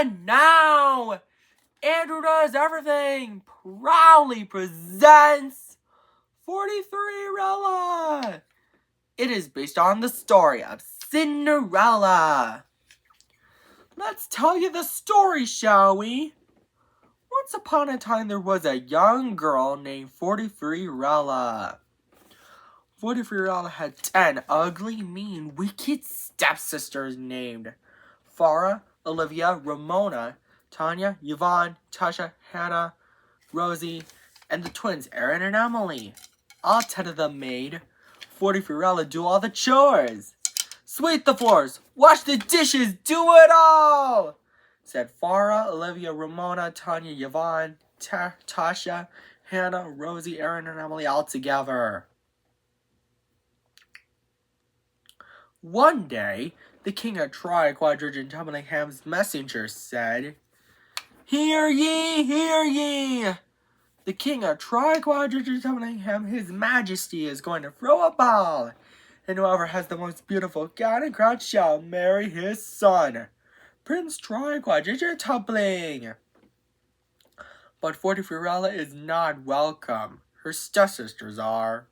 And now, Andrew Does Everything proudly presents Fortithreerella. It is based on the story of Cinderella. Let's tell you the story, shall we? Once upon a time, there was a young girl named Fortithreerella. Fortithreerella had 10 ugly, mean, wicked stepsisters named Farah, Olivia, Ramona, Tanya, Yvonne, Tasha, Hannah, Rosie, and the twins Aaron and Emily. All 10 of them made Fortithreerella do all the chores. Sweep the floors, wash the dishes, do it all, said Farah, Olivia, Ramona, Tanya, Yvonne, Tasha, Hannah, Rosie, Aaron, and Emily all together. One day, the king of Quadrigen Tumbleingham's messenger said, "Hear ye, hear ye! The king of Quadrigen Tumblingham, his majesty, is going to throw a ball, and whoever has the most beautiful gown and crown shall marry his son, Prince Quadrigen Tumbling." But Fortithreerella is not welcome. Her stepsisters are.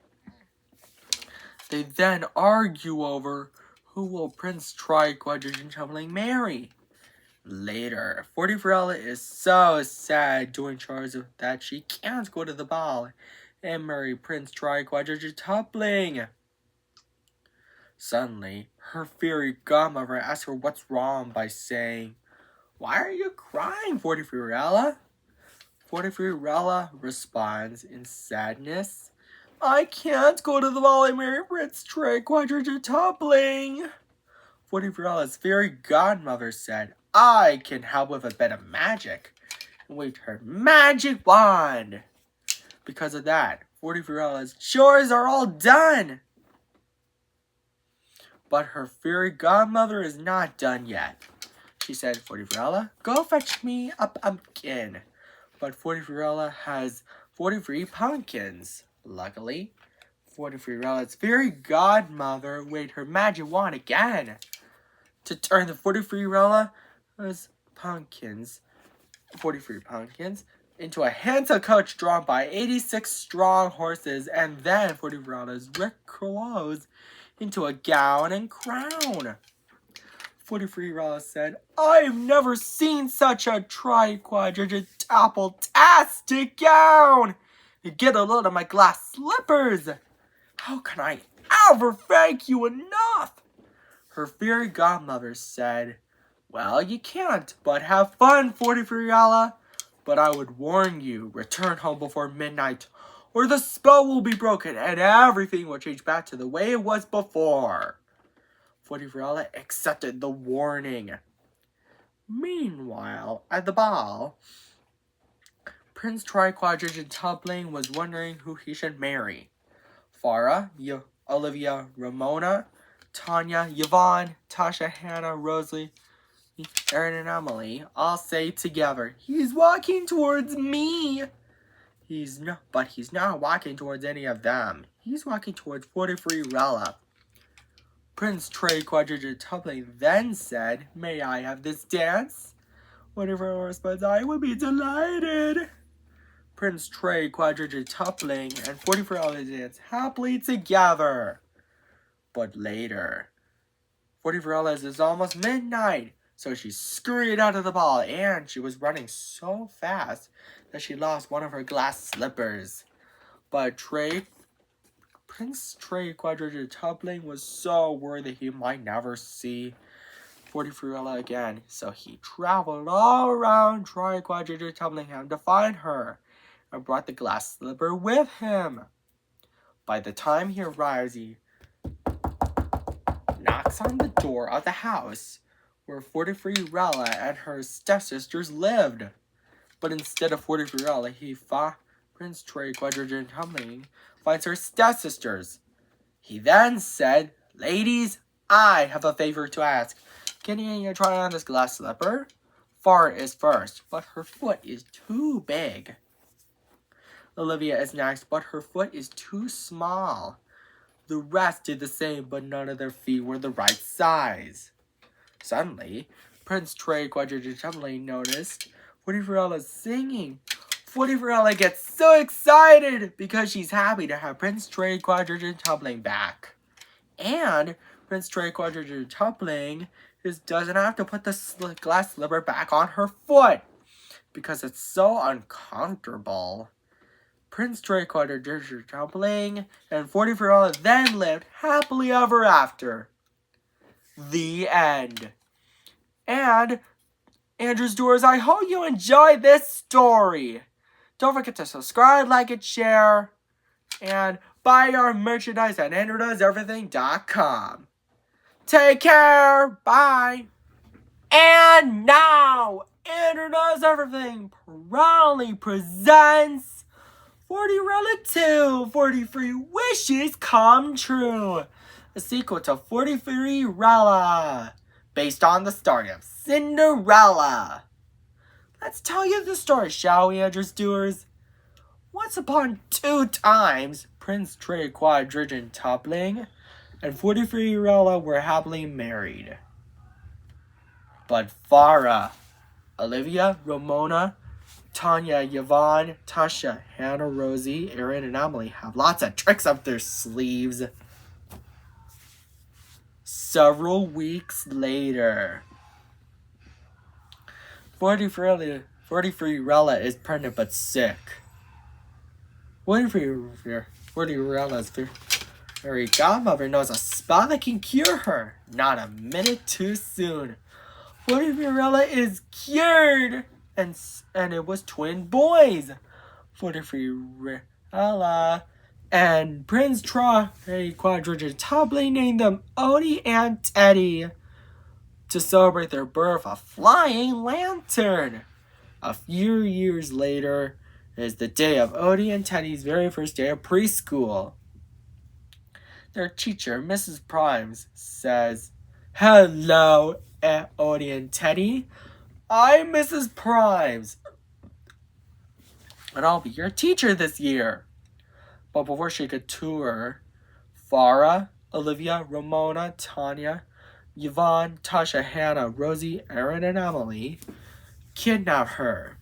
They then argue over who will Prince Quadrigen Tumbling marry. Later, Fortithreerella is so sad doing chores that she can't go to the ball and marry Prince Quadrigen Tumbling. Suddenly, her fairy godmother asks her what's wrong by saying, "Why are you crying, Fortithreerella?" Fortithreerella responds in sadness, "I can't go to the ball and marry Prince Quadrigen Tumbling." Fortithreerella's fairy godmother said, "I can help with a bit of magic," and waved her magic wand. Because of that, Fortithreerella's chores are all done. But her fairy godmother is not done yet. She said, "Fortithreerella, go fetch me a pumpkin." But Fortithreerella has 43 pumpkins. Luckily, Fortithreerella's fairy godmother waved her magic wand again to turn the 43 pumpkins, into a handsome coach drawn by 86 strong horses, and then Fortithreerella's rich clothes into a gown and crown. Fortithreerella said, "I've never seen such a quadrigen-tastic gown. Get a load of my glass slippers. How can I ever thank you enough?" Her fairy godmother said, "Well, you can't, but have fun, Fortithreerella. But I would warn you, return home before midnight, or the spell will be broken and everything will change back to the way it was before." Fortithreerella accepted the warning. Meanwhile, at the ball, Prince Quadrigen Tumbling was wondering who he should marry. Farah, Olivia, Ramona, Tanya, Yvonne, Tasha, Hannah, Rosie, Aaron, and Emily all say together, "He's walking towards me." But he's not walking towards any of them. He's walking towards Fortithreerella. Prince Quadrigen Tumbling then said, "May I have this dance?" Fortithreerella responds, "I would be delighted." Prince Quadrigen Tumbling and Fortithreerella dance happily together. But later, Fortithreerella is almost midnight, so she scurried out of the ball, and she was running so fast that she lost one of her glass slippers. But Prince Quadrigen Tumbling was so worried that he might never see Fortithreerella again, so he traveled all around Quadrigen Tumblingham to find her, and brought the glass slipper with him. By the time he arrives, he knocks on the door of the house where Fortithreerella and her stepsisters lived. But instead of Fortithreerella, Prince Quadrigen Tumbling finds her stepsisters. He then said, "Ladies, I have a favor to ask. Can you try on this glass slipper? Farah is first, but her foot is too big. Olivia is next, but her foot is too small. The rest did the same, but none of their feet were the right size." Suddenly, Prince Trey Quadrigetably noticed Fortithreerella singing. Fortithreerella gets so excited because she's happy to have Prince Trey Quadrigetably back. And Prince Trey Quadrigetably doesn't have to put the glass slipper back on her foot because it's so uncomfortable. Prince Trey Quadrigetably and Fortithreerella then lived happily ever after. The end. And Andrew's Doers, I hope you enjoyed this story. Don't forget to subscribe, like, and share. And buy our merchandise at AndrewDoesEverything.com. Take care. Bye. And now, Andrew Does Everything proudly presents Fortithreerella 2, 43 Wishes Come True. A sequel to Fortithreerella, based on the story of Cinderella. Let's tell you the story, shall we, Andrew's Doers? Once upon two times, Prince Trey Quadrigetably and Fortithreerella were happily married. But Farah, Olivia, Ramona, Tanya, Yvonne, Tasha, Hannah, Rosie, Erin, and Emily have lots of tricks up their sleeves. Several weeks later, Fortithreerella is pregnant but sick. Fortitherella's fairy godmother knows a spell that can cure her. Not a minute too soon. Fortithreerella is cured, and it was twin boys. Fortithreerella and Prince Trey Quadrigetably named them Odie and Teddy to celebrate their birth, a flying lantern. A few years later is the day of Odie and Teddy's very first day of preschool. Their teacher, Mrs. Primes, says, "Hello, Odie and Teddy. I'm Mrs. Primes, and I'll be your teacher this year." But before she could tour, Farah, Olivia, Ramona, Tanya, Yvonne, Tasha, Hannah, Rosie, Erin, and Emily kidnap her.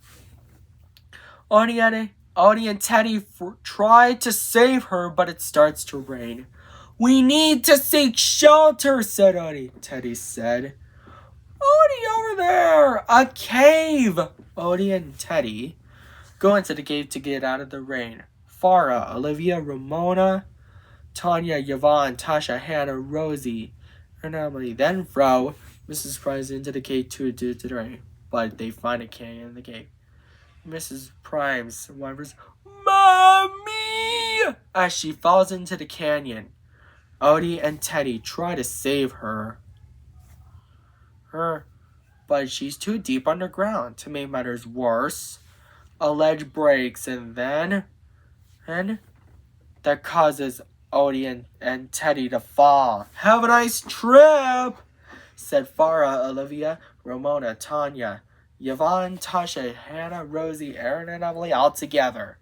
Odie and Teddy try to save her, but it starts to rain. "We need to seek shelter," said Odie. Teddy said, "Odie, over there! A cave!" Odie and Teddy go into the cave to get out of the rain. Farah, Olivia, Ramona, Tanya, Yvonne, Tasha, Hannah, Rosie, and Emily then throw Mrs. Price into the cave too due to the rain. But they find a canyon in the cave. Mrs. Primes whimpers, "Mommy!" as she falls into the canyon. Odie and Teddy try to save her, but she's too deep underground. To make matters worse, a ledge breaks and that causes Odie and Teddy to fall. "Have a nice trip," said Farah, Olivia, Ramona, Tanya, Yvonne, Tasha, Hannah, Rosie, Erin, and Emily all together.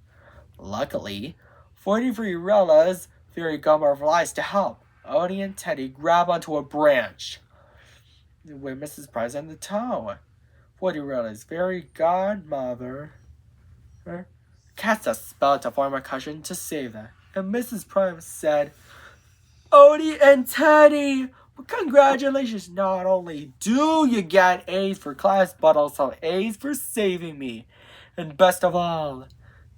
Luckily, Fortithreerella's fairy godmother flies to help. Odie and Teddy grab onto a branch with Mrs. Price on the toe. Fortithreerella's fairy godmother cast a spell to form a cushion to save them. And Mrs. Price said, "Odie and Teddy, congratulations. Not only do you get A's for class, but also A's for saving me. And best of all,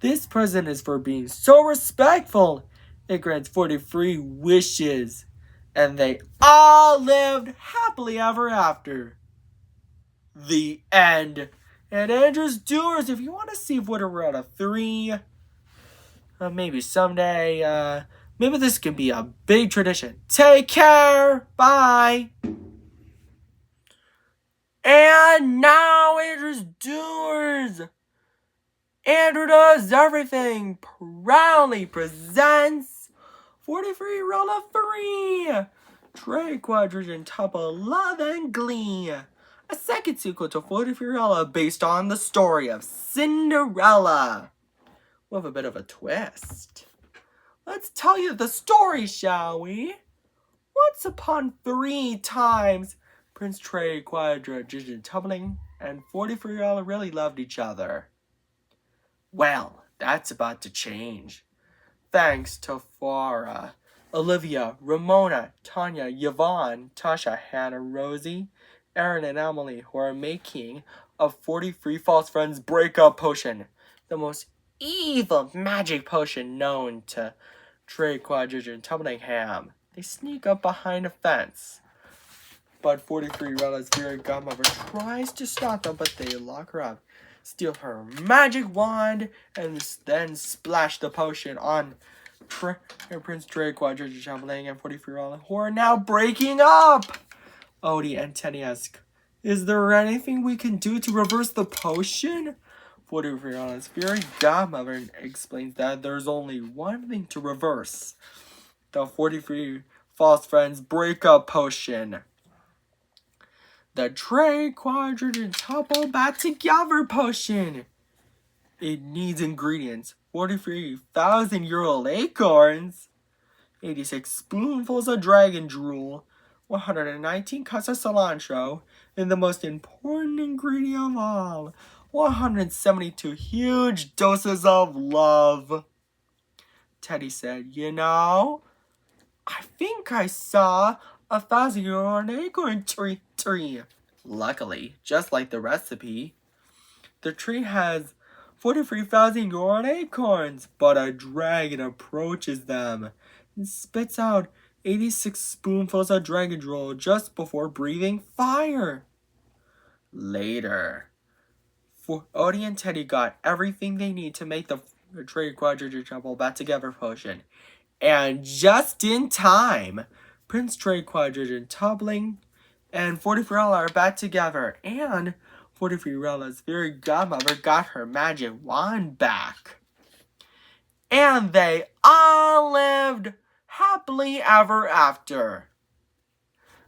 this present is for being so respectful. It grants 43 wishes." And they all lived happily ever after. The end. And Andrew's Doers, if you want to see Fortithreerella 3, maybe someday, maybe this can be a big tradition. Take care. Bye. And now, Andrew's Doers. Andrew Does Everything proudly presents Fortithreerella 3. Trey Quadrigetably Love and Glee. A second sequel to Fortithreerella based on the story of Cinderella, with a bit of a twist. Let's tell you the story, shall we? Once upon 3 times, Prince Trey, Quadrigen Tumbling, and Fortithreerella really loved each other. Well, that's about to change. Thanks to Farah, Olivia, Ramona, Tanya, Yvonne, Tasha, Hannah, Rosie, Aaron, and Emily, who are making a 43 False Friends breakup potion, the most evil magic potion known to Trey, Quadrigen, Tumblingham. They sneak up behind a fence, but 43rella's fairy godmother tries to stop them, but they lock her up, steal her magic wand, and then splash the potion on Prince Trey, Quadrigen, Tumbling, and 43rella, who are now breaking up. Odie and Teddy ask, is there anything we can do to reverse the potion? 43rella's fairy godmother explains that there's only one thing to reverse: the 43 false friends breakup potion. The Trey, Quadrigen, Tumble Back Together potion. It needs ingredients: 43,000-year-old acorns, 86 spoonfuls of dragon drool, 119 cups of cilantro, and the most important ingredient of all, 172 huge doses of love. Teddy said, you know, I think I saw a 1,000-year-old acorn tree. Luckily, just like the recipe, the tree has 43,000-year-old acorns, but a dragon approaches them and spits out 86 spoonfuls of dragon drool just before breathing fire. Later, Odie and Teddy got everything they need to make the Trey, Quadrigen, Tumble Back Together potion. And just in time, Prince Trey, Quadrigen, Tumbling, and 43rella are back together, and 43rella's fairy godmother got her magic wand back. And they all lived happily ever after.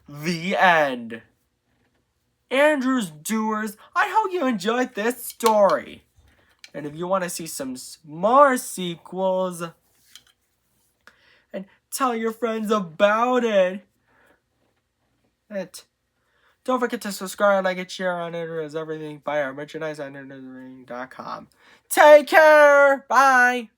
The end. Andrew's Doers, I hope you enjoyed this story. And if you want to see some more sequels, and tell your friends about it. Don't forget to subscribe, like, and share on Internet Everything. Buy our merchandise on internetheverything.com. Take care. Bye.